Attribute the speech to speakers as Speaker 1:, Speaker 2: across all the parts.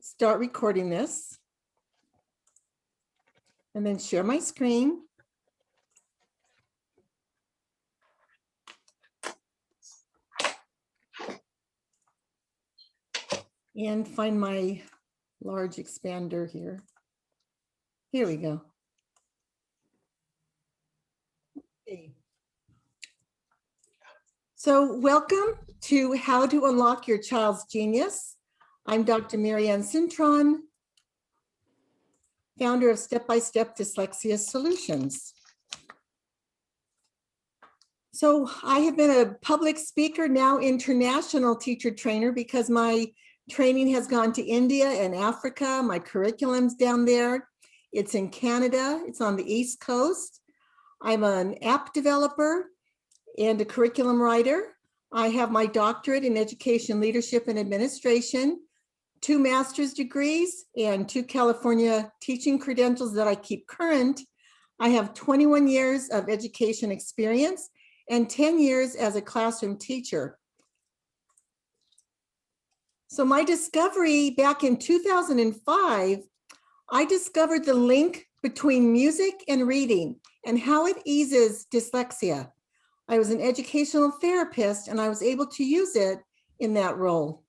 Speaker 1: start recording this and then share my screen. And find my large expander here. Here we go. Okay. So welcome to How to Unlock Your Child's Genius. I'm Dr. Marianne, founder of Step-by-Step Dyslexia Solutions. So I have been a public speaker, now international teacher trainer, because my training has gone to India and Africa. My curriculum's down there. It's in Canada. It's on the East Coast. I'm an app developer and a curriculum writer. I have my doctorate in education, leadership, and administration, 2 master's degrees, and 2 California teaching credentials that I keep current. I have 21 years of education experience and 10 years as a classroom teacher. So my discovery back in 2005, I discovered the link between music and reading and how it eases dyslexia. I was an educational therapist and I was able to use it in that role.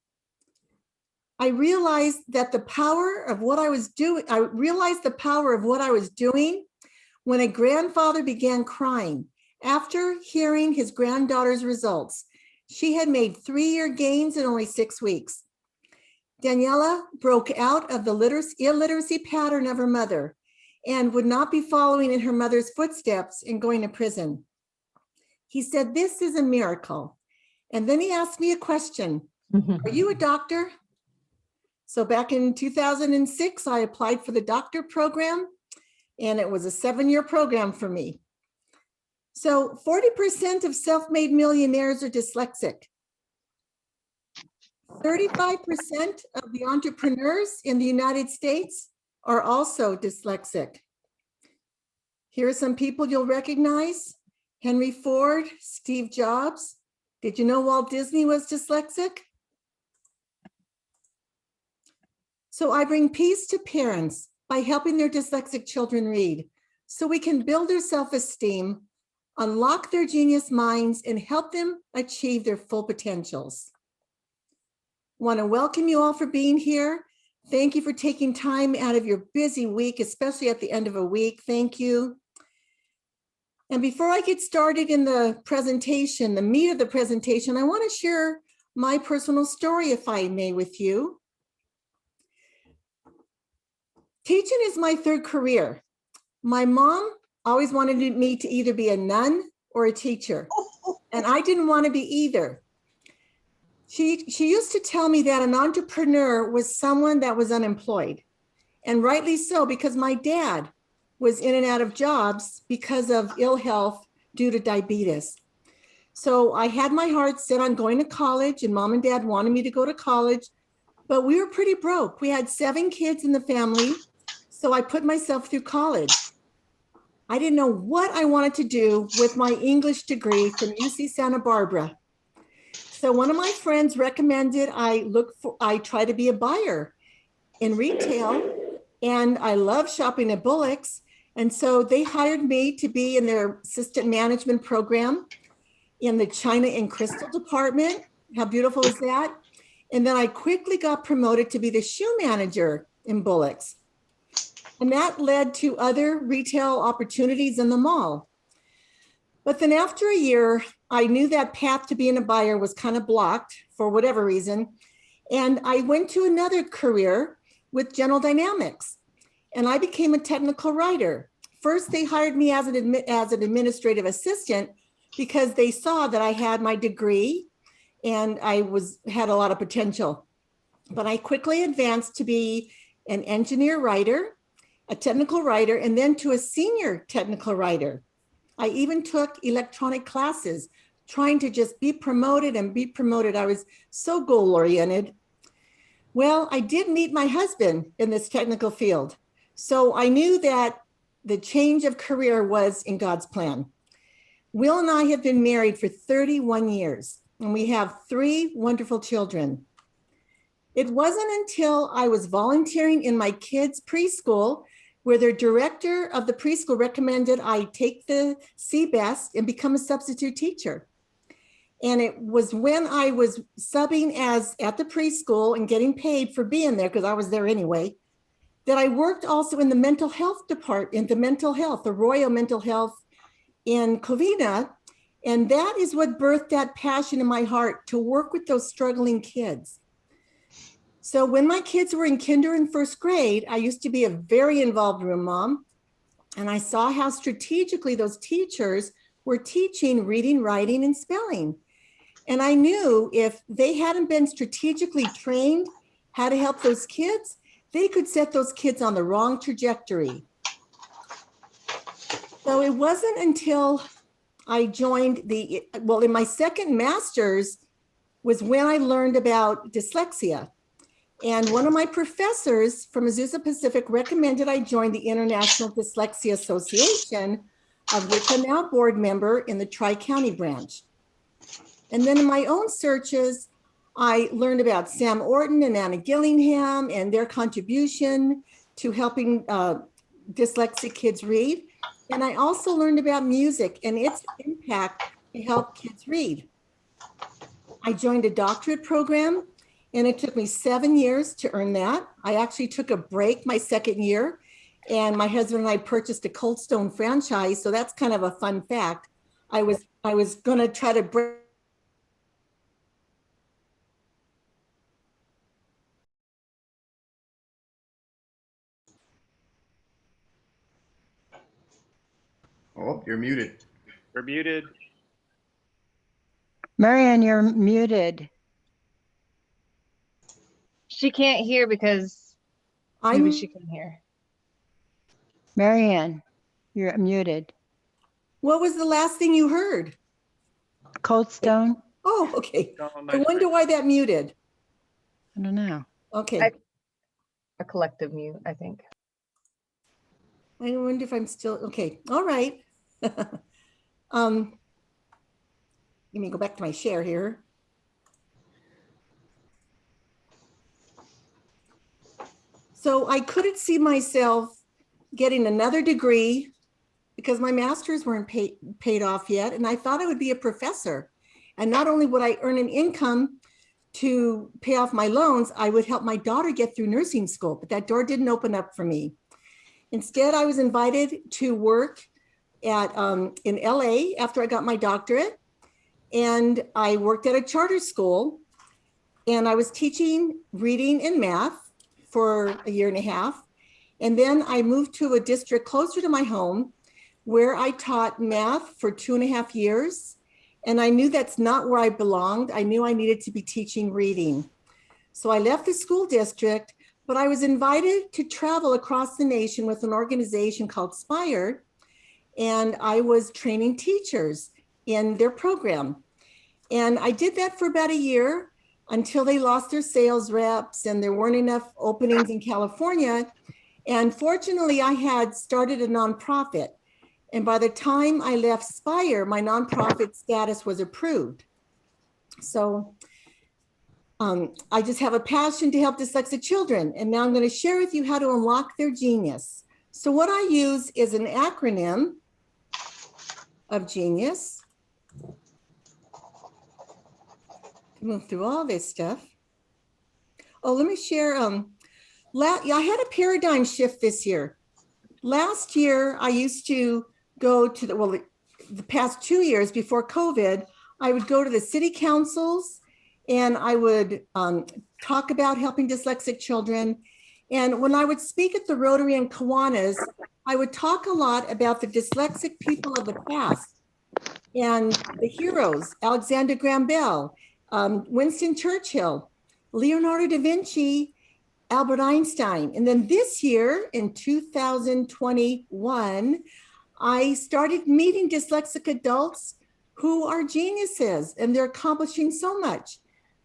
Speaker 1: I realized that the power of what I was doing, when a grandfather began crying after hearing his granddaughter's results. She had made 3-year gains in only 6 weeks. Daniela broke out of the illiteracy pattern of her mother and would not be following in her mother's footsteps and going to prison. He said, "This is a miracle." And then he asked me a question. "Are you a doctor?" So back in 2006, I applied for the doctor program, and it was a 7-year program for me. So 40% of self-made millionaires are dyslexic. 35% of the entrepreneurs in the United States are also dyslexic. Here are some people you'll recognize: Henry Ford, Steve Jobs. Did you know Walt Disney was dyslexic? So I bring peace to parents by helping their dyslexic children read, so we can build their self-esteem, unlock their genius minds, and help them achieve their full potentials. Want to welcome you all for being here. Thank you for taking time out of your busy week, especially at the end of a week. Thank you. And before I get started in the presentation, the meat of the presentation, I want to share my personal story, if I may, with you. Teaching is my 3rd career. My mom always wanted me to either be a nun or a teacher, and I didn't want to be either. She used to tell me that an entrepreneur was someone that was unemployed, and rightly so, because my dad was in and out of jobs because of ill health due to diabetes. So I had my heart set on going to college, and mom and dad wanted me to go to college, but we were pretty broke. We had 7 kids in the family, so I put myself through college. I didn't know what I wanted to do with my English degree from UC Santa Barbara. So one of my friends recommended I try to be a buyer in retail, and I love shopping at Bullock's. And so they hired me to be in their assistant management program in the China and Crystal department. How beautiful is that? And then I quickly got promoted to be the shoe manager in Bullock's. And that led to other retail opportunities in the mall. But then after a year, I knew that path to being a buyer was kind of blocked for whatever reason. And I went to another career with General Dynamics, and I became a technical writer. First, they hired me as an administrative assistant because they saw that I had my degree and I had a lot of potential. But I quickly advanced to be an engineer writer, a technical writer, and then to a senior technical writer. I even took electronic classes, trying to just be promoted and be promoted. I was so goal-oriented. Well, I did meet my husband in this technical field. So I knew that the change of career was in God's plan. Will and I have been married for 31 years, and we have 3 wonderful children. It wasn't until I was volunteering in my kids' preschool where their director of the preschool recommended I take the CBEST and become a substitute teacher. And it was when I was subbing at the preschool and getting paid for being there, because I was there anyway, that I worked also in the mental health department, the Royal Mental Health in Covina. And that is what birthed that passion in my heart to work with those struggling kids. So when my kids were in kinder and first grade, I used to be a very involved room mom. And I saw how strategically those teachers were teaching reading, writing, and spelling. And I knew if they hadn't been strategically trained how to help those kids, they could set those kids on the wrong trajectory. So it wasn't until I joined in my second master's was when I learned about dyslexia. And one of my professors from Azusa Pacific recommended I join the International Dyslexia Association, of which I'm now board member in the Tri-County branch. And then in my own searches, I learned about Sam Orton and Anna Gillingham and their contribution to helping dyslexic kids read. And I also learned about music and its impact to help kids read. I joined a doctorate program, and it took me 7 years to earn that. I actually took a break my second year, and my husband and I purchased a Cold Stone franchise. So that's kind of a fun fact. I was going to try to break.
Speaker 2: Oh, you're muted.
Speaker 3: We're muted.
Speaker 4: Marianne, you're muted.
Speaker 5: She can't hear because maybe she can hear.
Speaker 4: Marianne, you're muted.
Speaker 1: What was the last thing you heard?
Speaker 4: Cold Stone?
Speaker 1: Oh, okay.
Speaker 3: No,
Speaker 1: I wonder why that muted.
Speaker 4: I don't know.
Speaker 1: Okay.
Speaker 5: A collective mute, I think.
Speaker 1: I wonder if I'm still, okay. All right. Let me go back to my share here. So I couldn't see myself getting another degree because my masters weren't paid off yet. And I thought I would be a professor. And not only would I earn an income to pay off my loans, I would help my daughter get through nursing school, but that door didn't open up for me. Instead, I was invited to work at in LA after I got my doctorate. And I worked at a charter school, and I was teaching reading and math for a year and a half. And then I moved to a district closer to my home where I taught math for 2.5 years. And I knew that's not where I belonged. I knew I needed to be teaching reading. So I left the school district, but I was invited to travel across the nation with an organization called Spire. And I was training teachers in their program. And I did that for about a year until they lost their sales reps and there weren't enough openings in California. And fortunately, I had started a nonprofit. And by the time I left Spire, my nonprofit status was approved. So I just have a passion to help dyslexic children. And now I'm going to share with you how to unlock their genius. So what I use is an acronym of genius. Move through all this stuff. Oh, let me share. I had a paradigm shift this year. Last year, I used to go to the past 2 years before COVID, I would go to the city councils and I would talk about helping dyslexic children. And when I would speak at the Rotary and Kiwanis, I would talk a lot about the dyslexic people of the past and the heroes, Alexander Graham Bell, Winston Churchill, Leonardo da Vinci, Albert Einstein. And then this year in 2021, I started meeting dyslexic adults who are geniuses and they're accomplishing so much.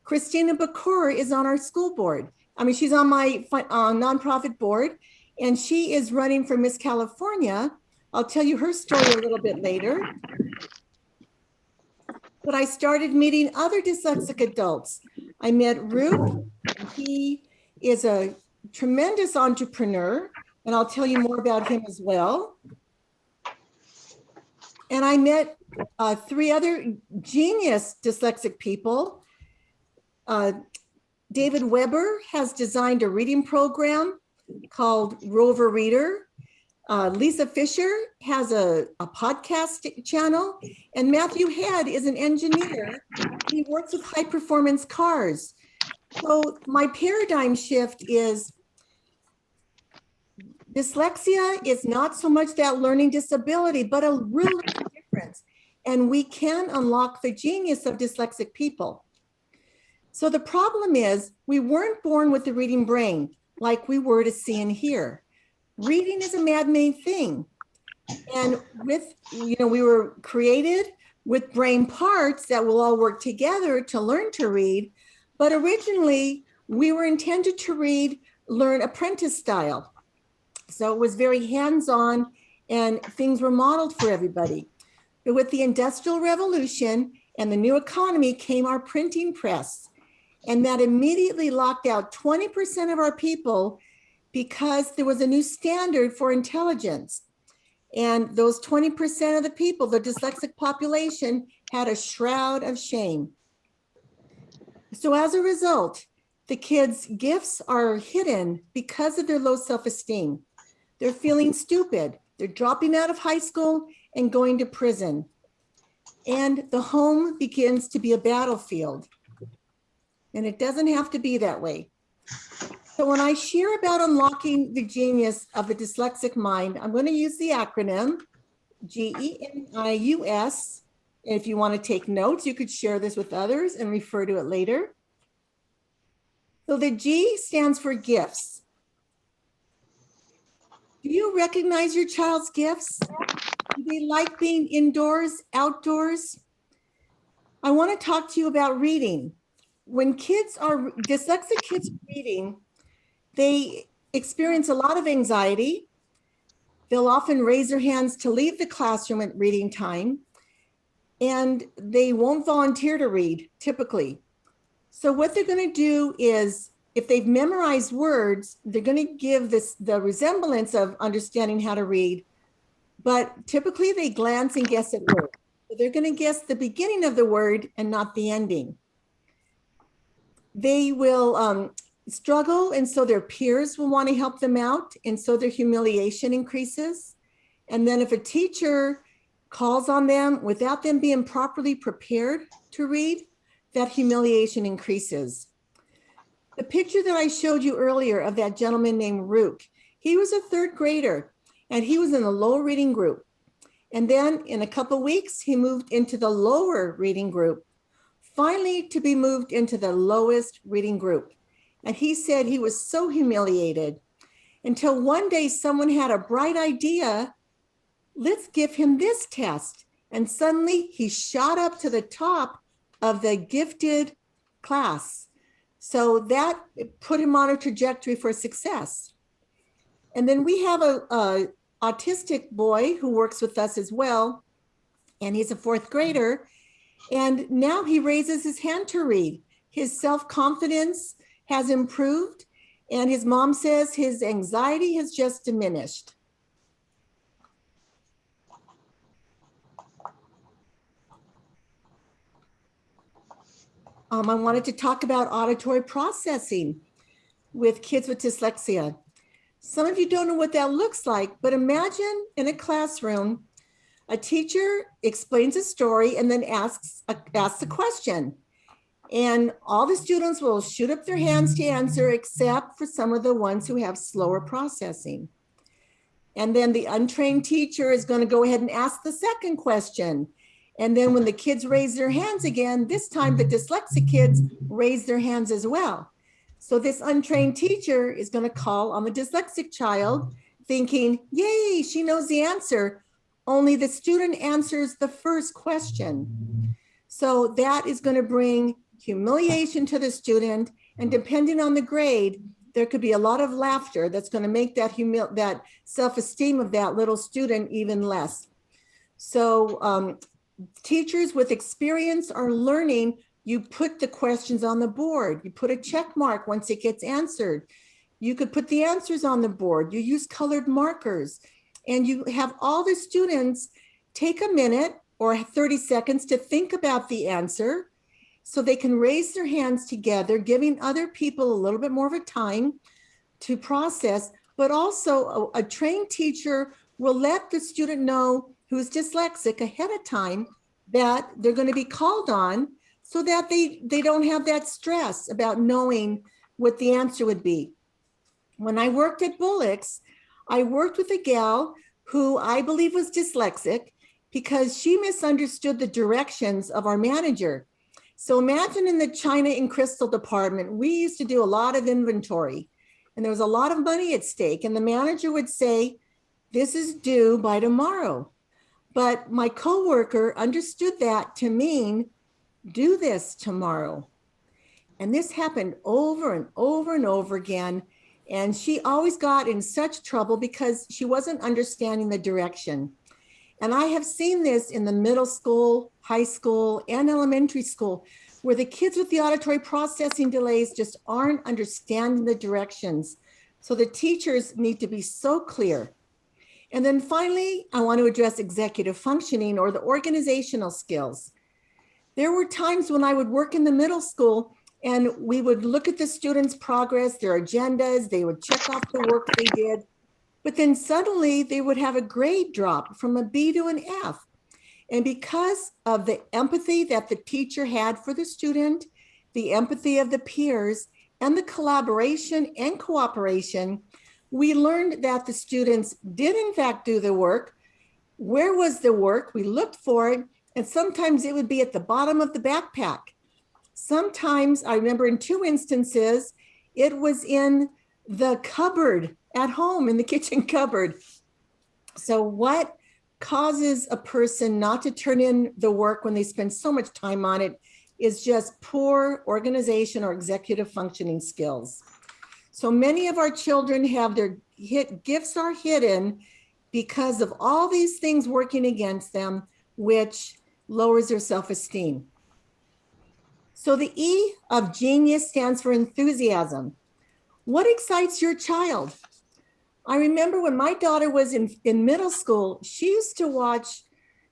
Speaker 1: Christina Bakura is on our school board. I mean, she's on my nonprofit board and she is running for Miss California. I'll tell you her story a little bit later. But I started meeting other dyslexic adults. I met Roop. He is a tremendous entrepreneur, and I'll tell you more about him as well. And I met 3 other genius dyslexic people. David Weber has designed a reading program called Rover Reader. Lisa Fisher has a podcast channel, and Matthew Head is an engineer. He works with high performance cars. So my paradigm shift is dyslexia is not so much that learning disability, but a real difference. And we can unlock the genius of dyslexic people. So the problem is we weren't born with the reading brain like we were to see and hear. Reading is a man-made thing. And we were created with brain parts that will all work together to learn to read. But originally we were intended to learn apprentice style. So it was very hands-on and things were modeled for everybody. But with the Industrial Revolution and the new economy came our printing press. And that immediately locked out 20% of our people because there was a new standard for intelligence. And those 20% of the people, the dyslexic population, had a shroud of shame. So as a result, the kids' gifts are hidden because of their low self-esteem. They're feeling stupid. They're dropping out of high school and going to prison. And the home begins to be a battlefield. And it doesn't have to be that way. So when I share about unlocking the genius of the dyslexic mind, I'm going to use the acronym GENIUS. And if you want to take notes, you could share this with others and refer to it later. So the G stands for gifts. Do you recognize your child's gifts? Do they like being indoors, outdoors? I want to talk to you about reading. When dyslexic kids are reading, they experience a lot of anxiety. They'll often raise their hands to leave the classroom at reading time, and they won't volunteer to read typically. So what they're going to do is, if they've memorized words, they're going to give the resemblance of understanding how to read, but typically they glance and guess at words. So they're going to guess the beginning of the word and not the ending. They will struggle, and so their peers will want to help them out, and so their humiliation increases. And then if a teacher calls on them without them being properly prepared to read, that humiliation increases. The picture that I showed you earlier of that gentleman named Rook, he was a 3rd grader, and he was in a low reading group. And then in a couple of weeks, he moved into the lower reading group, finally to be moved into the lowest reading group. And he said he was so humiliated until one day someone had a bright idea, let's give him this test. And suddenly he shot up to the top of the gifted class. So that put him on a trajectory for success. And then we have a autistic boy who works with us as well, and he's a 4th grader. And now he raises his hand to read. His self-confidence has improved, and his mom says his anxiety has just diminished. I wanted to talk about auditory processing with kids with dyslexia. Some of you don't know what that looks like, but imagine in a classroom, a teacher explains a story and then asks a question. And all the students will shoot up their hands to answer, except for some of the ones who have slower processing. And then the untrained teacher is going to go ahead and ask the second question. And then when the kids raise their hands again, this time the dyslexic kids raise their hands as well. So this untrained teacher is going to call on the dyslexic child thinking, yay, she knows the answer. Only the student answers the first question. So that is going to bring humiliation to the student. And depending on the grade, there could be a lot of laughter that's going to make that self-esteem of that little student even less. So teachers with experience are learning You put the questions on the board. You put a check mark once it gets answered. You could put the answers on the board. You use colored markers, and you have all the students take a minute or 30 seconds to think about the answer so they can raise their hands together, giving other people a little bit more of a time to process, but also a trained teacher will let the student know who's dyslexic ahead of time that they're going to be called on so that they don't have that stress about knowing what the answer would be. When I worked at Bullock's, I worked with a gal who I believe was dyslexic because she misunderstood the directions of our manager. So imagine in the China and Crystal department, we used to do a lot of inventory and there was a lot of money at stake. And the manager would say, this is due by tomorrow. But my coworker understood that to mean, do this tomorrow. And this happened over and over and over again. And she always got in such trouble because she wasn't understanding the direction. And I have seen this in the middle school, high school, and elementary school, where the kids with the auditory processing delays just aren't understanding the directions. So the teachers need to be so clear. And then finally, I want to address executive functioning or the organizational skills. There were times when I would work in the middle school and we would look at the students' progress, their agendas, they would check off the work they did, but then suddenly they would have a grade drop from a B to an F. And because of the empathy that the teacher had for the student, the empathy of the peers, and the collaboration and cooperation, we learned that the students did in fact do the work. Where was the work? We looked for it, and sometimes it would be at the bottom of the backpack. Sometimes, I remember in 2 instances, it was in the cupboard at home, in the kitchen cupboard. So what causes a person not to turn in the work when they spend so much time on it is just poor organization or executive functioning skills. So many of our children have their gifts are hidden because of all these things working against them, which lowers their self-esteem. So the E of genius stands for enthusiasm. What excites your child? I remember when my daughter was in middle school, she used to watch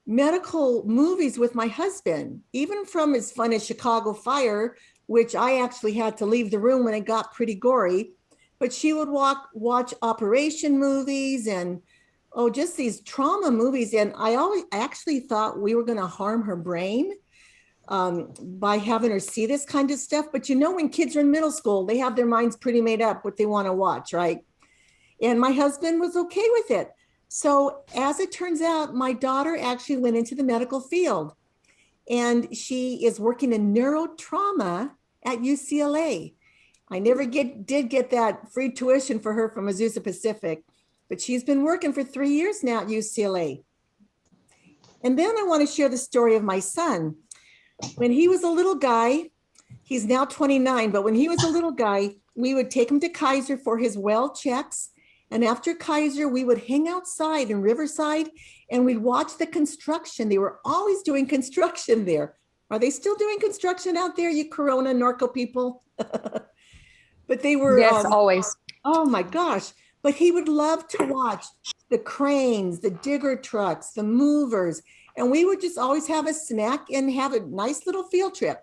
Speaker 1: medical movies with my husband, even from as fun as Chicago Fire, which I actually had to leave the room when it got pretty gory, but she would watch operation movies and just these trauma movies. And I actually thought we were going to harm her brain by having her see this kind of stuff. But you know, when kids are in middle school, they have their minds pretty made up what they want to watch, right? And my husband was okay with it. So as it turns out, my daughter actually went into the medical field and she is working in neurotrauma at UCLA. I never did get that free tuition for her from Azusa Pacific, but she's been working for 3 years now at UCLA. And then I want to share the story of my son. When he was a little guy, he's now 29, but when he was a little guy, we would take him to Kaiser for his well checks. And after Kaiser, we would hang outside in Riverside and we'd watch the construction. They were always doing construction there. Are they still doing construction out there, you Corona Norco people? But they were-
Speaker 5: Yes, always.
Speaker 1: Oh my gosh. But he would love to watch the cranes, the digger trucks, the movers. And we would just always have a snack and have a nice little field trip.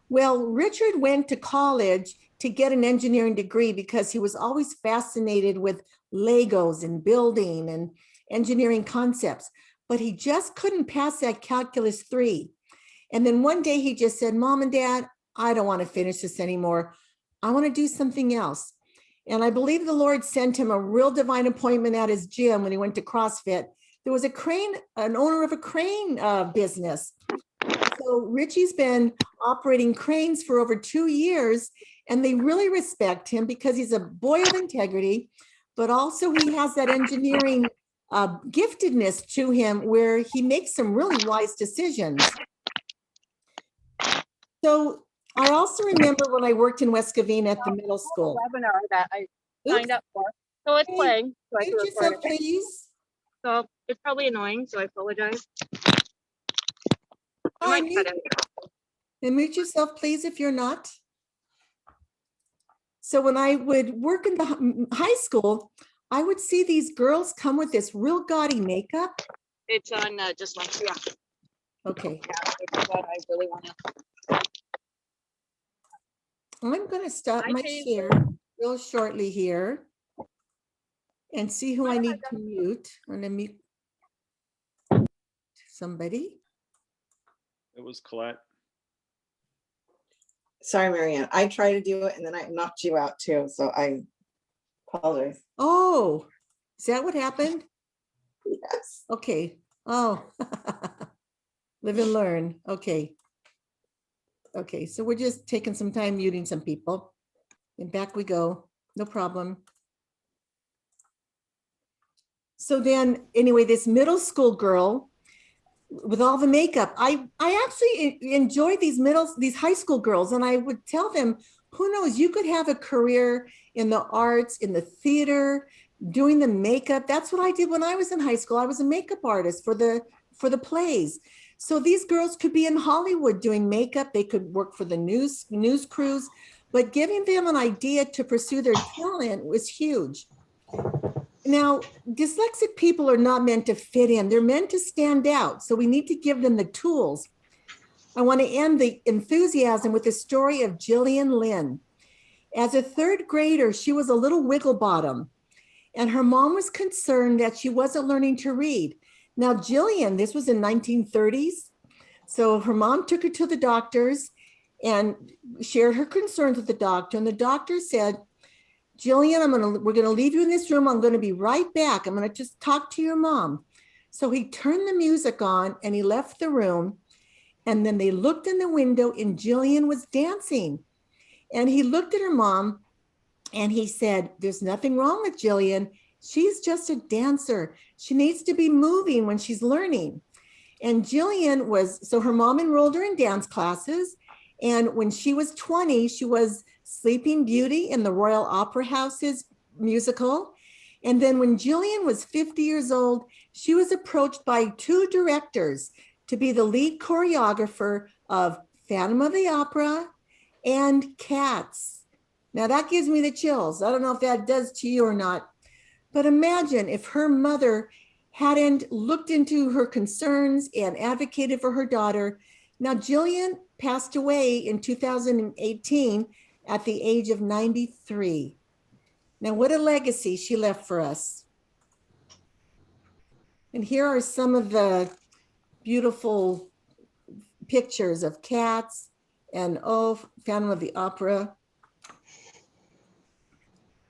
Speaker 1: Well, Richard went to college to get an engineering degree because he was always fascinated with Legos and building and engineering concepts, but he just couldn't pass that calculus 3. And then one day he just said, Mom and Dad, I don't want to finish this anymore. I want to do something else. And I believe the Lord sent him a real divine appointment at his gym when he went to CrossFit. There was an owner of a crane business. So Richie's been operating cranes for over 2 years, and they really respect him because he's a boy of integrity, but also he has that engineering giftedness to him where he makes some really wise decisions. So I also remember when I worked in West Covina at the middle school.
Speaker 3: Webinar that I signed
Speaker 1: Oops.
Speaker 3: up for. So it's
Speaker 1: Hey,
Speaker 3: playing, so I can
Speaker 1: mute
Speaker 3: record
Speaker 1: yourself,
Speaker 3: it.
Speaker 1: please.
Speaker 3: So it's probably annoying, so I apologize. I
Speaker 1: Hi,
Speaker 3: might cut
Speaker 1: mute,
Speaker 3: it.
Speaker 1: And mute yourself, please, if you're not. So when I would work in the high school, I would see these girls come with this real gaudy makeup.
Speaker 3: It's on dyslexia.
Speaker 1: Okay,
Speaker 3: Yeah, it's what I really want to.
Speaker 1: I'm going to stop
Speaker 3: Hi,
Speaker 1: my
Speaker 3: Paige.
Speaker 1: share real shortly here and see who I need to mute. I'm going to mute somebody.
Speaker 6: It was Colette.
Speaker 7: Sorry, Marianne. I tried to do it and then I knocked you out too. So I apologize.
Speaker 1: Oh, is that what happened?
Speaker 7: Yes.
Speaker 1: Okay. Oh, live and learn. Okay. Okay, so we're just taking some time muting some people. And back we go. No problem. So then, anyway, this middle school girl with all the makeup, I actually enjoyed these high school girls, and I would tell them, who knows, you could have a career in the arts, in the theater, doing the makeup. That's what I did when I was in high school. I was a makeup artist for the plays. So these girls could be in Hollywood doing makeup. They could work for the news crews, but giving them an idea to pursue their talent was huge. Now, dyslexic people are not meant to fit in. They're meant to stand out. So we need to give them the tools. I want to end the enthusiasm with the story of Jillian Lynn. As a third grader, she was a little wiggle bottom, and her mom was concerned that she wasn't learning to read. Now, Jillian, this was in 1930s. So her mom took her to the doctors and shared her concerns with the doctor. And the doctor said, Jillian, we're going to leave you in this room. I'm going to be right back. I'm going to just talk to your mom. So he turned the music on and he left the room. And then they looked in the window and Jillian was dancing. And he looked at her mom and he said, there's nothing wrong with Jillian. She's just a dancer. She needs to be moving when she's learning. And Jillian so her mom enrolled her in dance classes. And when she was 20, she was Sleeping Beauty in the Royal Opera House's musical. And then when Jillian was 50 years old, she was approached by two directors to be the lead choreographer of Phantom of the Opera and Cats. Now that gives me the chills. I don't know if that does to you or not, but imagine if her mother hadn't looked into her concerns and advocated for her daughter. Now, Jillian passed away in 2018 at the age of 93. Now, what a legacy she left for us. And here are some of the beautiful pictures of Cats and Phantom of the Opera.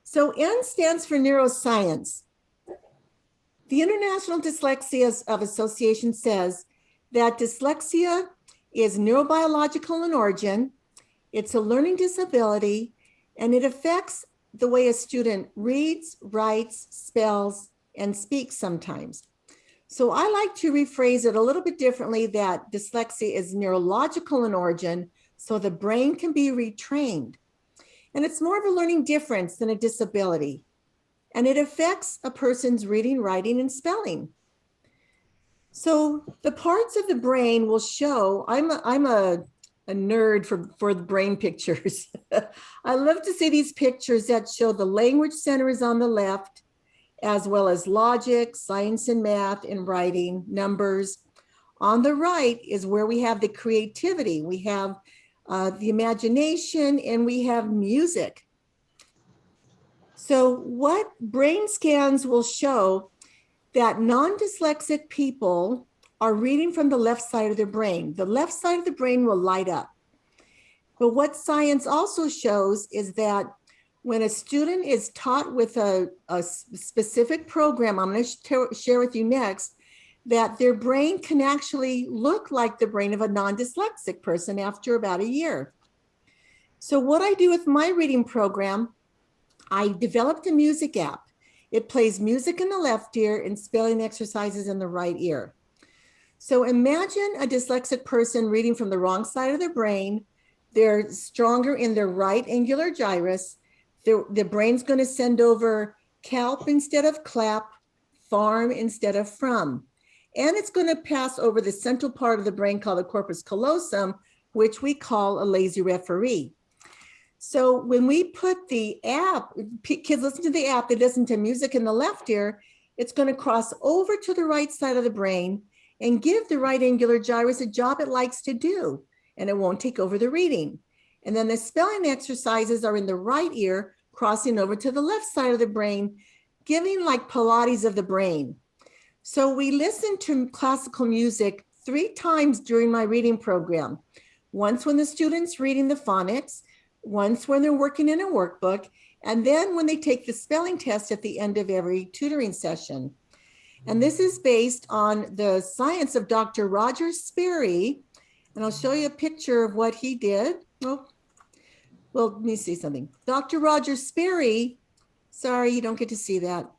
Speaker 1: So N stands for neuroscience. The International Dyslexia Association says that dyslexia is neurobiological in origin, it's a learning disability, and it affects the way a student reads, writes, spells, and speaks sometimes. So I like to rephrase it a little bit differently, that dyslexia is neurological in origin, so the brain can be retrained. And it's more of a learning difference than a disability. And it affects a person's reading, writing, and spelling. So the parts of the brain will show, I'm a nerd for the brain pictures. I love to see these pictures that show the language centers on the left, as well as logic, science and math, and writing, numbers. On the right is where we have the creativity. We have the imagination, and we have music. So what brain scans will show that non-dyslexic people are reading from the left side of their brain. The left side of the brain will light up. But what science also shows is that when a student is taught with a specific program, I'm going to share with you next, that their brain can actually look like the brain of a non-dyslexic person after about a year. So what I do with my reading program, I developed a music app. It plays music in the left ear and spelling exercises in the right ear. So imagine a dyslexic person reading from the wrong side of their brain. They're stronger in their right angular gyrus. The brain's going to send over calp instead of clap, farm instead of from. And it's going to pass over the central part of the brain called the corpus callosum, which we call a lazy referee. So when we put the app, kids listen to the app, they listen to music in the left ear, it's going to cross over to the right side of the brain and give the right angular gyrus a job it likes to do, and it won't take over the reading. And then the spelling exercises are in the right ear, crossing over to the left side of the brain, giving like Pilates of the brain. So we listen to classical music 3 times during my reading program. Once when the student's reading the phonics, once when they're working in a workbook, and then when they take the spelling test at the end of every tutoring session. And this is based on the science of Dr. Roger Sperry. And I'll show you a picture of what he did. Well, let me see something. Dr. Roger Sperry, sorry, you don't get to see that.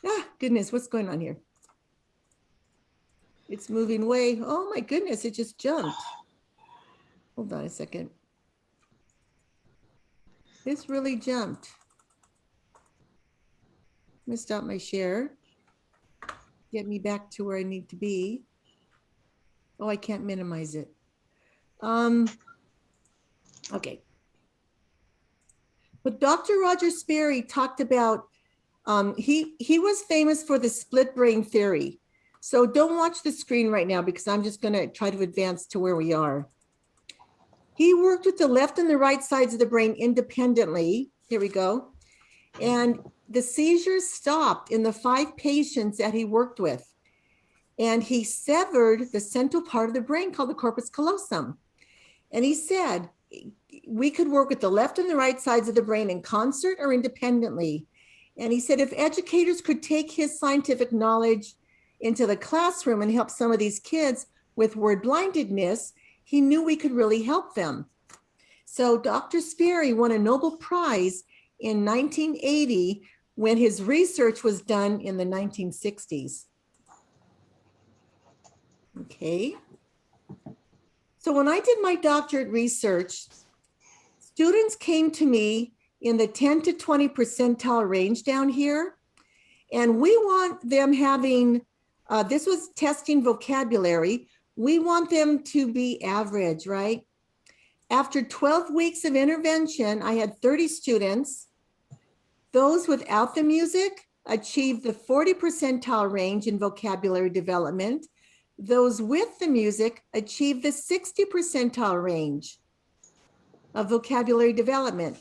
Speaker 1: Ah, goodness, what's going on here? It's moving way. Oh my goodness, it just jumped. Hold on a second. This really jumped. I'm gonna stop my share. Get me back to where I need to be. Oh, I can't minimize it. Okay. But Dr. Roger Sperry talked about, he was famous for the split brain theory. So don't watch the screen right now because I'm just gonna try to advance to where we are. He worked with the left and the right sides of the brain independently. Here we go. And the seizures stopped in the 5 patients that he worked with. And he severed the central part of the brain called the corpus callosum. And he said, we could work with the left and the right sides of the brain in concert or independently. And he said, if educators could take his scientific knowledge into the classroom and help some of these kids with word blindedness, he knew we could really help them. So Dr. Sperry won a Nobel Prize in 1980 when his research was done in the 1960s. Okay. So when I did my doctorate research, students came to me in the 10 to 20 percentile range down here. And we want them having, this was testing vocabulary. We want them to be average, right? After 12 weeks of intervention, I had 30 students. Those without the music achieved the 40 percentile range in vocabulary development. Those with the music achieved the 60 percentile range of vocabulary development.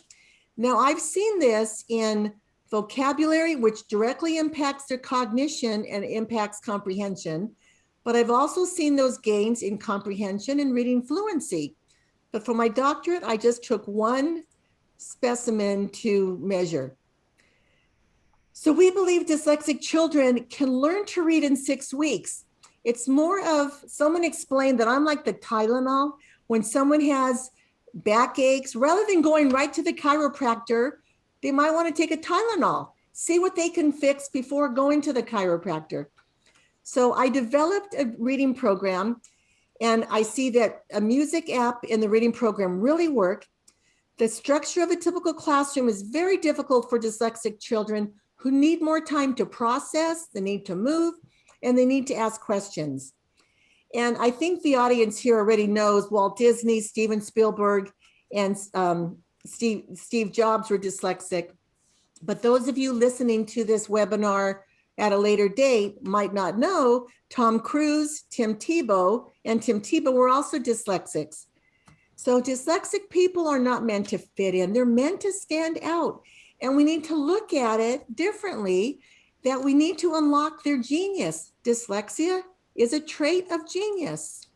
Speaker 1: Now, I've seen this in vocabulary, which directly impacts their cognition and impacts comprehension. But I've also seen those gains in comprehension and reading fluency. But for my doctorate, I just took one specimen to measure. So we believe dyslexic children can learn to read in 6 weeks. It's more of, someone explained that I'm like the Tylenol. When someone has backaches, rather than going right to the chiropractor, they might want to take a Tylenol, see what they can fix before going to the chiropractor. So I developed a reading program, and I see that a music app in the reading program really work. The structure of a typical classroom is very difficult for dyslexic children who need more time to process, they need to move, and they need to ask questions. And I think the audience here already knows Walt Disney, Steven Spielberg, and Steve Jobs were dyslexic. But those of you listening to this webinar at a later date might not know Tom Cruise, Tim Tebow were also dyslexics. So dyslexic people are not meant to fit in, they're meant to stand out. And we need to look at it differently, that we need to unlock their genius. Dyslexia is a trait of genius.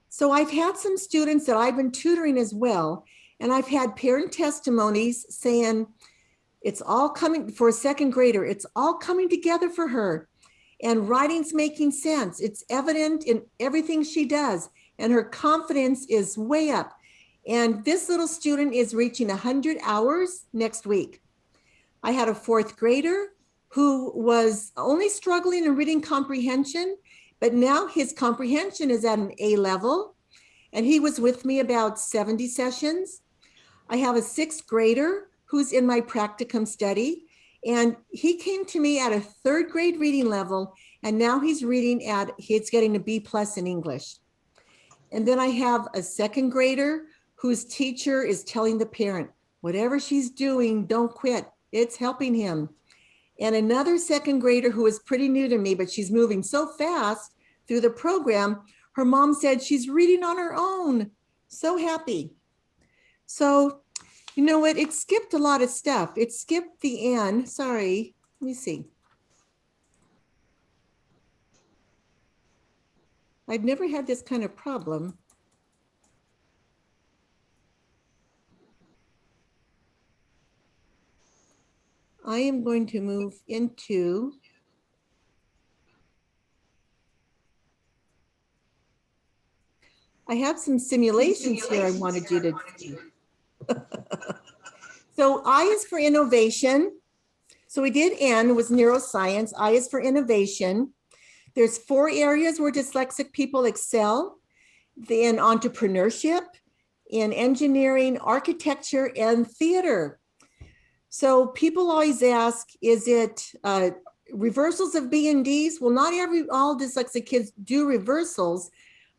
Speaker 1: So I've had some students that I've been tutoring as well, and I've had parent testimonies saying, it's all coming for a second grader, it's all coming together for her. And writing's making sense. It's evident in everything she does, and her confidence is way up. And this little student is reaching 100 hours next week. I had a 4th grader who was only struggling in reading comprehension, but now his comprehension is at an A level, and he was with me about 70 sessions. I have a 6th grader who's in my practicum study, and he came to me at a 3rd grade reading level, and now he's getting a B+ in English. And then I have a second grader whose teacher is telling the parent, whatever she's doing, don't quit. It's helping him. And another second grader who is pretty new to me, but she's moving so fast through the program. Her mom said she's reading on her own. So happy. So, you know what? It skipped a lot of stuff. It skipped the end. Sorry. Let me see. I've never had this kind of problem. I am going to move into I have some simulations here I wanted you to see. So I is for innovation. So we did N was neuroscience. I is for innovation. There's 4 areas where dyslexic people excel: in entrepreneurship, in engineering, architecture, and theater. So people always ask, is it reversals of B and Ds? Well, not all dyslexic kids do reversals,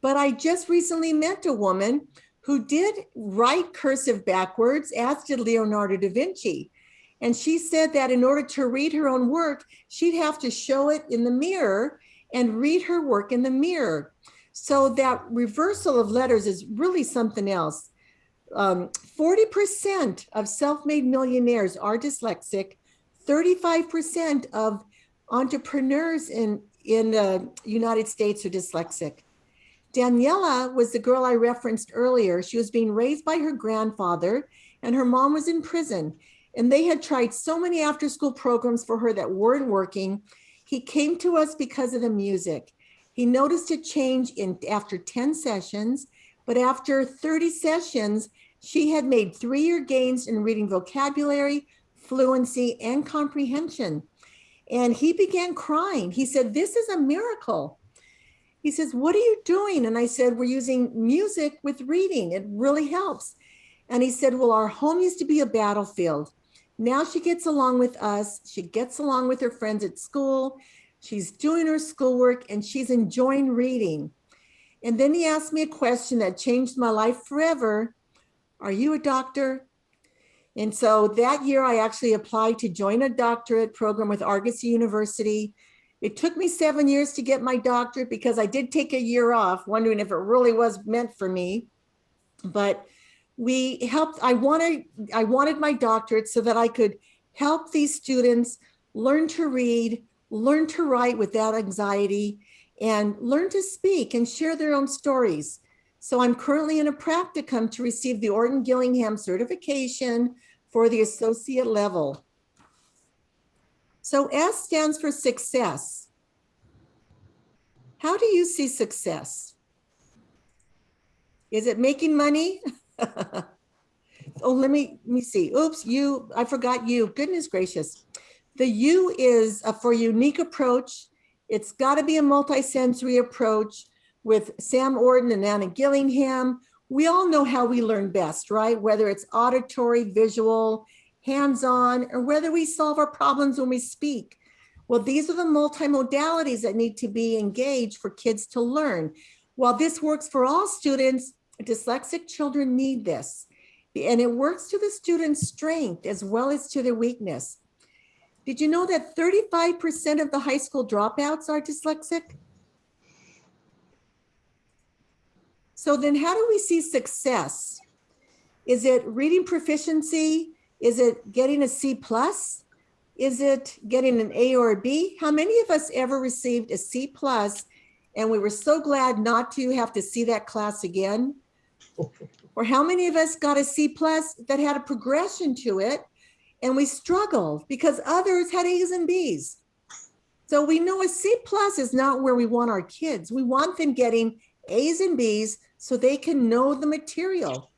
Speaker 1: but I just recently met a woman who did write cursive backwards, as did Leonardo da Vinci. And she said that in order to read her own work, she'd have to show it in the mirror and read her work in the mirror. So that reversal of letters is really something else. 40% of self-made millionaires are dyslexic. 35% of entrepreneurs in the United States are dyslexic. Daniela was the girl I referenced earlier. She was being raised by her grandfather, and her mom was in prison. And they had tried so many after-school programs for her that weren't working. He came to us because of the music. He noticed a change after 10 sessions, but after 30 sessions, she had made 3-year gains in reading vocabulary, fluency, and comprehension. And he began crying. He said, "This is a miracle." He says, "What are you doing?" And I said, "We're using music with reading. It really helps." And he said, "Well, our home used to be a battlefield. Now she gets along with us. She gets along with her friends at school. She's doing her schoolwork and she's enjoying reading." And then he asked me a question that changed my life forever. "Are you a doctor?" And so that year I actually applied to join a doctorate program with Argosy University. It took me 7 years to get my doctorate because I did take a year off, wondering if it really was meant for me. But we helped, I wanted my doctorate so that I could help these students learn to read, learn to write without anxiety, and learn to speak and share their own stories. So I'm currently in a practicum to receive the Orton Gillingham certification for the associate level. So S stands for success. How do you see success? Is it making money? Oh, let me see. Oops, I forgot you. Goodness gracious. The U is for unique approach. It's got to be a multisensory approach with Sam Orton and Anna Gillingham. We all know how we learn best, right? Whether it's auditory, visual, hands-on, or whether we solve our problems when we speak. Well, these are the multimodalities that need to be engaged for kids to learn. While this works for all students, dyslexic children need this. And it works to the student's strength as well as to their weakness. Did you know that 35% of the high school dropouts are dyslexic? So then how do we see success? Is it reading proficiency? Is it getting a C plus? Is it getting an A or a B? How many of us ever received a C plus and we were so glad not to have to see that class again? Or how many of us got a C plus that had a progression to it and we struggled because others had A's and B's? So we know a C plus is not where we want our kids. We want them getting A's and B's so they can know the material.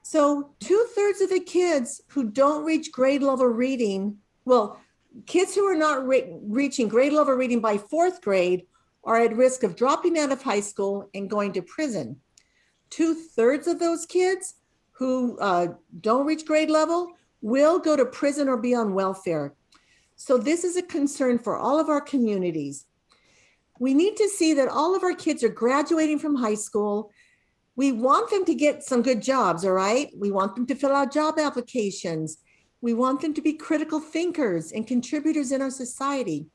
Speaker 1: So 2/3 of the kids who don't reach grade level reading, well, kids who are not reaching grade level reading by 4th grade are at risk of dropping out of high school and going to prison. 2/3 of those kids who don't reach grade level will go to prison or be on welfare. So this is a concern for all of our communities. We need to see that all of our kids are graduating from high school. We want them to get some good jobs, all right? We want them to fill out job applications. We want them to be critical thinkers and contributors in our society.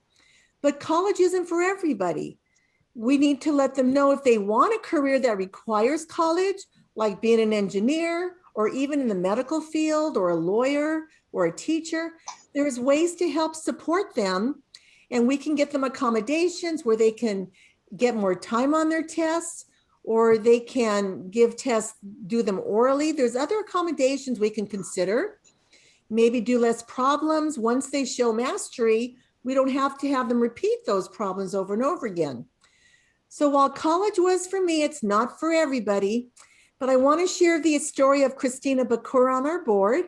Speaker 1: But college isn't for everybody. We need to let them know if they want a career that requires college, like being an engineer, or even in the medical field, or a lawyer, or a teacher, there's ways to help support them. And we can get them accommodations where they can get more time on their tests, or they can give tests, do them orally. There's other accommodations we can consider. Maybe do less problems. Once they show mastery, we don't have to have them repeat those problems over and over again. So while college was for me, it's not for everybody, but I want to share the story of Christina Bakura on our board.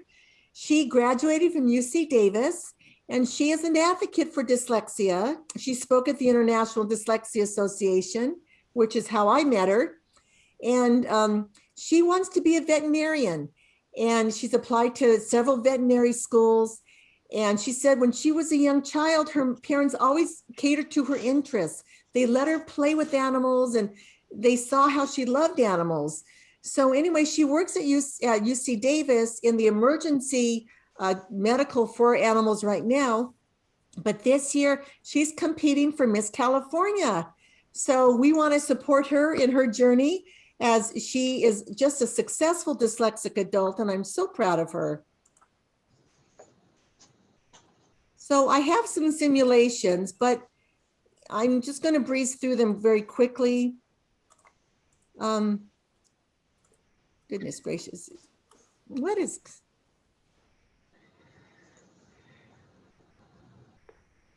Speaker 1: She graduated from UC Davis, and she is an advocate for dyslexia. She spoke at the International Dyslexia Association, which is how I met her. And she wants to be a veterinarian, and she's applied to several veterinary schools. And she said when she was a young child, her parents always catered to her interests. They let her play with animals, and they saw how she loved animals. So anyway, she works at UC Davis in the emergency medical for animals right now. But this year, she's competing for Miss California. So we want to support her in her journey, as she is just a successful dyslexic adult, and I'm so proud of her. So I have some simulations, but I'm just going to breeze through them very quickly. Goodness gracious. What is...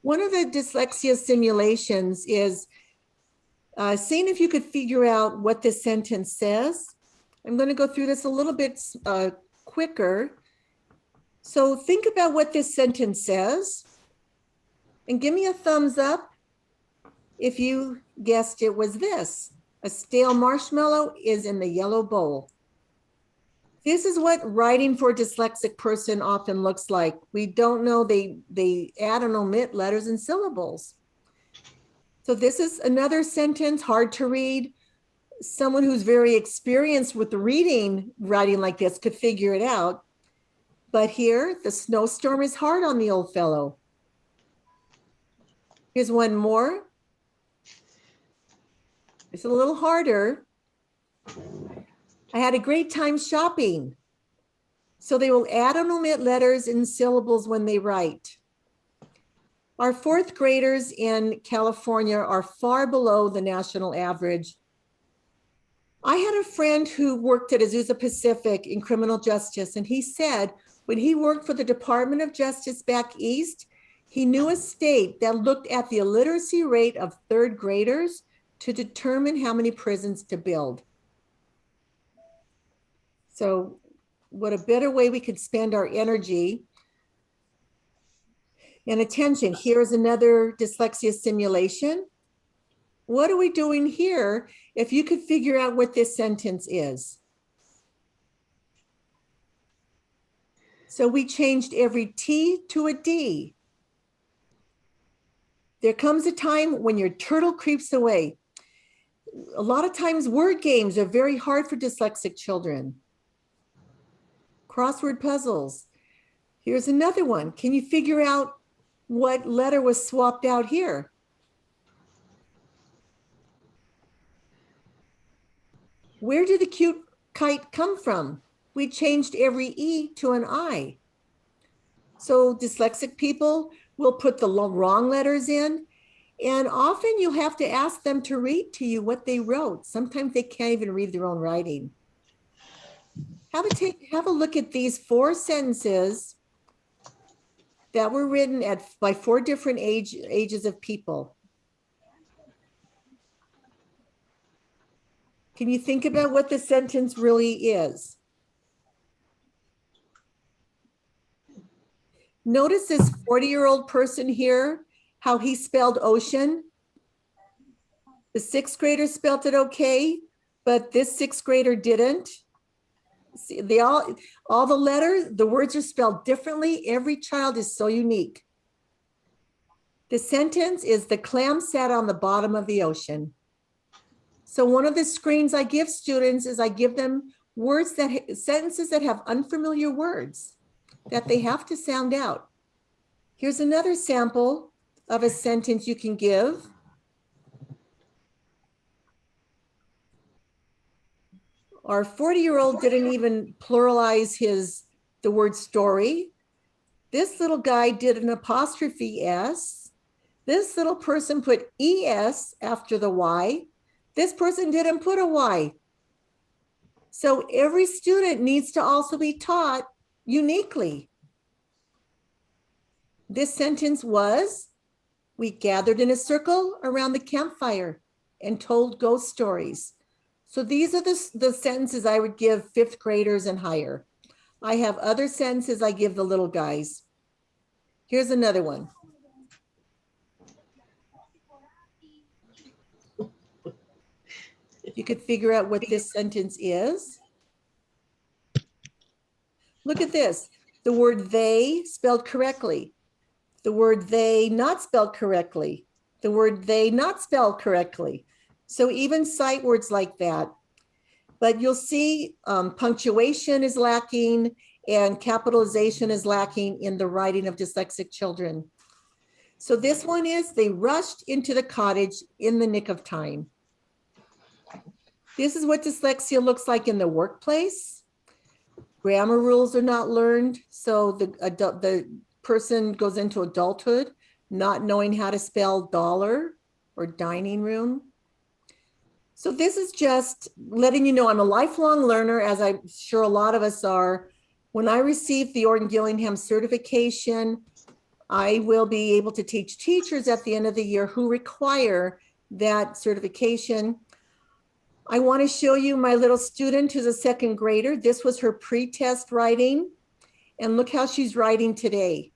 Speaker 1: One of the dyslexia simulations is seeing if you could figure out what this sentence says. I'm going to go through this a little bit quicker. So think about what this sentence says and give me a thumbs up if you guessed it was this. A stale marshmallow is in the yellow bowl. This is what writing for a dyslexic person often looks like. We don't know, they add and omit letters and syllables. So this is another sentence, hard to read. Someone who's very experienced with reading, writing like this could figure it out. But here, the snowstorm is hard on the old fellow. Here's one more. It's a little harder. I had a great time shopping. So they will add and omit letters and syllables when they write. Our fourth graders in California are far below the national average. I had a friend who worked at Azusa Pacific in criminal justice, and he said when he worked for the Department of Justice back east, he knew a state that looked at the illiteracy rate of third graders to determine how many prisons to build. So what a better way we could spend our energy and attention. Here's another dyslexia simulation. What are we doing here if you could figure out what this sentence is? So we changed every T to a D. There comes a time when your turtle creeps away. A lot of times word games are very hard for dyslexic children. Crossword puzzles. Here's another one. Can you figure out what letter was swapped out here? Where did the cute kite come from? We changed every E to an I. So dyslexic people will put the wrong letters in, and often you have to ask them to read to you what they wrote. Sometimes they can't even read their own writing. Have a look at these 4 sentences that were written by 4 different ages of people. Can you think about what the sentence really is? Notice this 40-year-old person here, how he spelled ocean. The 6th grader spelled it okay, but this 6th grader didn't. See, all the letters, the words are spelled differently. Every child is so unique. The sentence is the clam sat on the bottom of the ocean. So one of the screens I give students is I give them sentences that have unfamiliar words that they have to sound out. Here's another sample of a sentence you can give. Our 40-year-old didn't even pluralize the word story. This little guy did an apostrophe S. This little person put ES after the Y. This person didn't put a Y. So every student needs to also be taught uniquely. This sentence was, we gathered in a circle around the campfire and told ghost stories. So these are the sentences I would give fifth graders and higher. I have other sentences I give the little guys. Here's another one. You could figure out what this sentence is. Look at this. The word they spelled correctly. The word they not spelled correctly. The word they not spelled correctly. So even sight words like that. But you'll see punctuation is lacking and capitalization is lacking in the writing of dyslexic children. So this one is, they rushed into the cottage in the nick of time. This is what dyslexia looks like in the workplace. Grammar rules are not learned. So the person goes into adulthood not knowing how to spell dollar or dining room. So this is just letting you know I'm a lifelong learner, as I'm sure a lot of us are. When I receive the Orton Gillingham certification, I will be able to teach teachers at the end of the year who require that certification. I want to show you my little student who's a second grader. This was her pre-test writing, and look how she's writing today.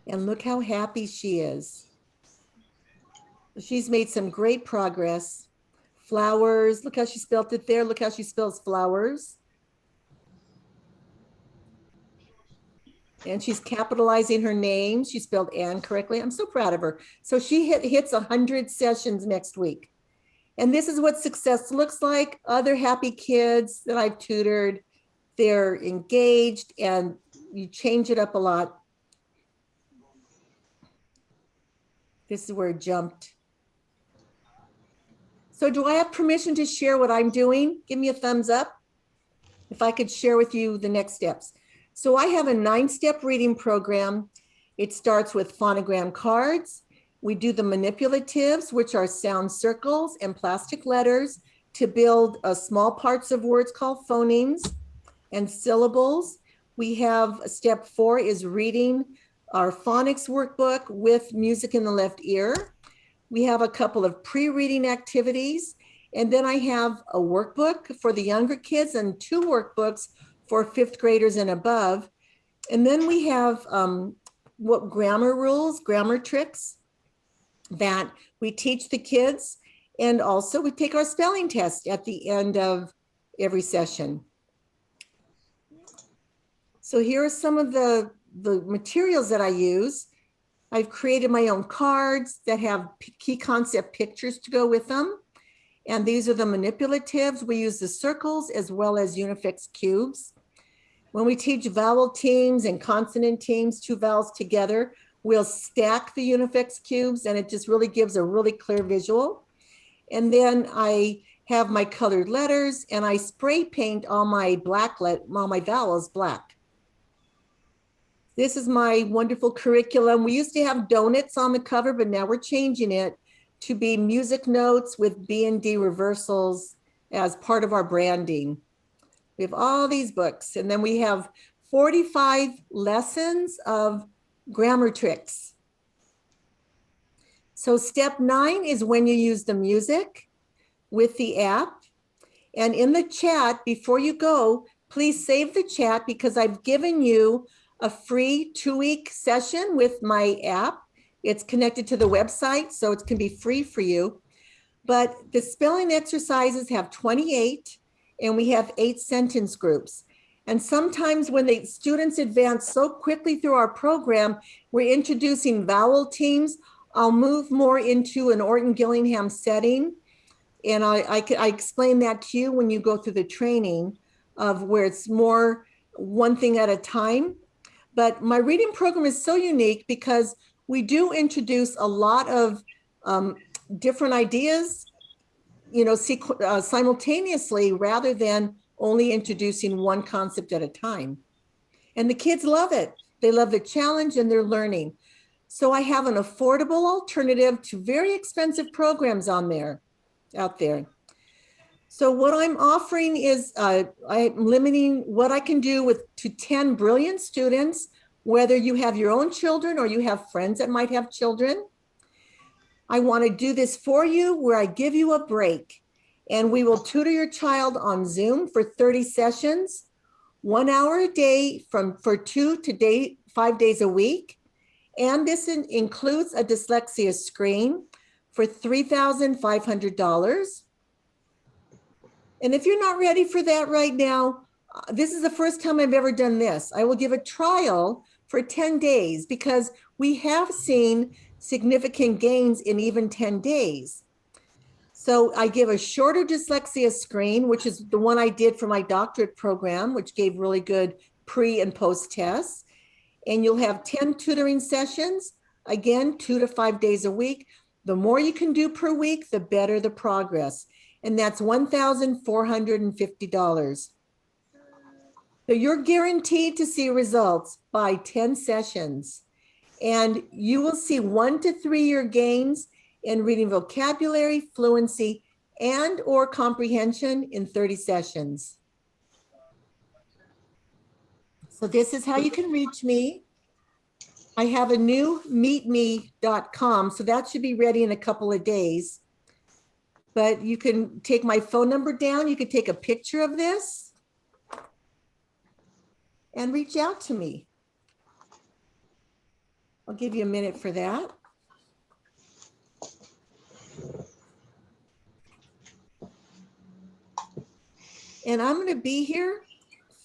Speaker 1: And look how happy she is. She's made some great progress. Flowers, look how she spelled it there. Look how she spells flowers. And she's capitalizing her name. She spelled Anne correctly. I'm so proud of her. So she hits 100 sessions next week. And this is what success looks like. Other happy kids that I've tutored, they're engaged, and you change it up a lot. This is where it jumped. So do I have permission to share what I'm doing? Give me a thumbs up if I could share with you the next steps. So I have a 9-step reading program. It starts with phonogram cards. We do the manipulatives, which are sound circles and plastic letters to build small parts of words called phonemes and syllables. We have step 4 is reading our phonics workbook with music in the left ear. We have a couple of pre-reading activities, and then I have a workbook for the younger kids and 2 workbooks for 5th graders and above. And then we have what grammar rules, grammar tricks that we teach the kids. And also we take our spelling test at the end of every session. So here are some of the materials that I use. I've created my own cards that have key concept pictures to go with them. And these are the manipulatives. We use the circles as well as Unifix cubes. When we teach vowel teams and consonant teams, 2 vowels together, we'll stack the Unifix cubes, and it just really gives a really clear visual. And then I have my colored letters, and I spray paint all my vowels black. This is my wonderful curriculum. We used to have donuts on the cover, but now we're changing it to be music notes with B and D reversals as part of our branding. We have all these books, and then we have 45 lessons of grammar tricks. So step 9 is when you use the music with the app. And in the chat, before you go, please save the chat, because I've given you a free 2-week session with my app. It's connected to the website, so it can be free for you. But the spelling exercises have 28, and we have 8 sentence groups. And sometimes when the students advance so quickly through our program, we're introducing vowel teams. I'll move more into an Orton Gillingham setting. And I explain that to you when you go through the training of where it's more one thing at a time. But my reading program is so unique because we do introduce a lot of different ideas, you know, simultaneously rather than only introducing one concept at a time. And the kids love it. They love the challenge and they're learning. So I have an affordable alternative to very expensive programs out there. So what I'm offering is I'm limiting what I can do to 10 brilliant students, whether you have your own children or you have friends that might have children. I want to do this for you where I give you a break and we will tutor your child on Zoom for 30 sessions, 1 hour a day for 2 to 5 days a week. And this includes a dyslexia screen for $3,500. And if you're not ready for that right now, this is the first time I've ever done this. I will give a trial for 10 days because we have seen significant gains in even 10 days. So I give a shorter dyslexia screen, which is the one I did for my doctorate program, which gave really good pre and post tests. And you'll have 10 tutoring sessions, again, 2 to 5 days a week. The more you can do per week, the better the progress. And that's $1,450. So you're guaranteed to see results by 10 sessions. And you will see 1 to 3 year gains in reading vocabulary, fluency, and or comprehension in 30 sessions. So this is how you can reach me. I have a new meetme.com, so that should be ready in a couple of days. But you can take my phone number down. You can take a picture of this and reach out to me. I'll give you a minute for that. And I'm going to be here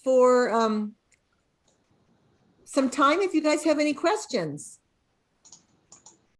Speaker 1: for some time if you guys have any questions.